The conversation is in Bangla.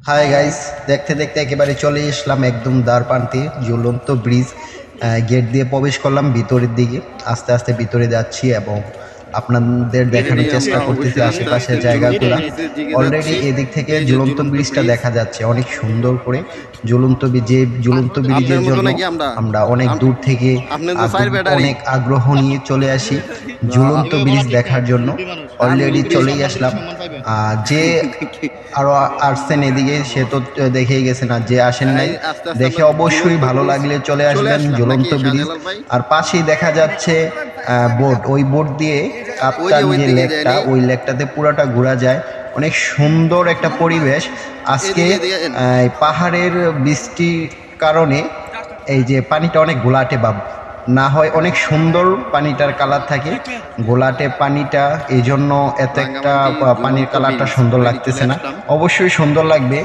হাই গাইস, দেখতে দেখতে একেবারে চলে আসলাম একদম দ্বারপ্রান্তে ঝুলন্ত ব্রিজ। গেট দিয়ে প্রবেশ করলাম ভিতরের দিকে। আস্তে আস্তে ভিতরে যাচ্ছি এবং আপনাদের দেখানোর চেষ্টা করতেছি আশেপাশের জায়গাগুলো। অলরেডি এদিক থেকে ঝুলন্ত ব্রিজটা দেখা যাচ্ছে অনেক সুন্দর করে। যে ঝুলন্ত ব্রিজের জন্য আমরা অনেক দূর থেকে অনেক আগ্রহ নিয়ে চলে আসি ঝুলন্ত ব্রিজ দেখার জন্য। অলরেডি চলেই আসলাম। যে আরো আসছেন এদিকে সে তো দেখেই গেছেন, আর যে আসেন নাই দেখে অবশ্যই ভালো লাগলে চলে আসবেন ঝুলন্ত ব্রিজ। আর পাশেই দেখা যাচ্ছে বোট, ওই বোট দিয়ে কাপ্তান যে লেকটা, ওই লেকটাতে পুরাটা ঘোরা যায়। অনেক সুন্দর একটা পরিবেশ আজকে। পাহাড়ের বৃষ্টির কারণে এই যে পানিটা অনেক ঘোলাটে ভাব, না হয় অনেক সুন্দর পানিটার কালার থাকে, ঘোলাটে পানিটা, এই জন্য এত একটা পানির কালারটা সুন্দর লাগতেছে না। অবশ্যই সুন্দর লাগবে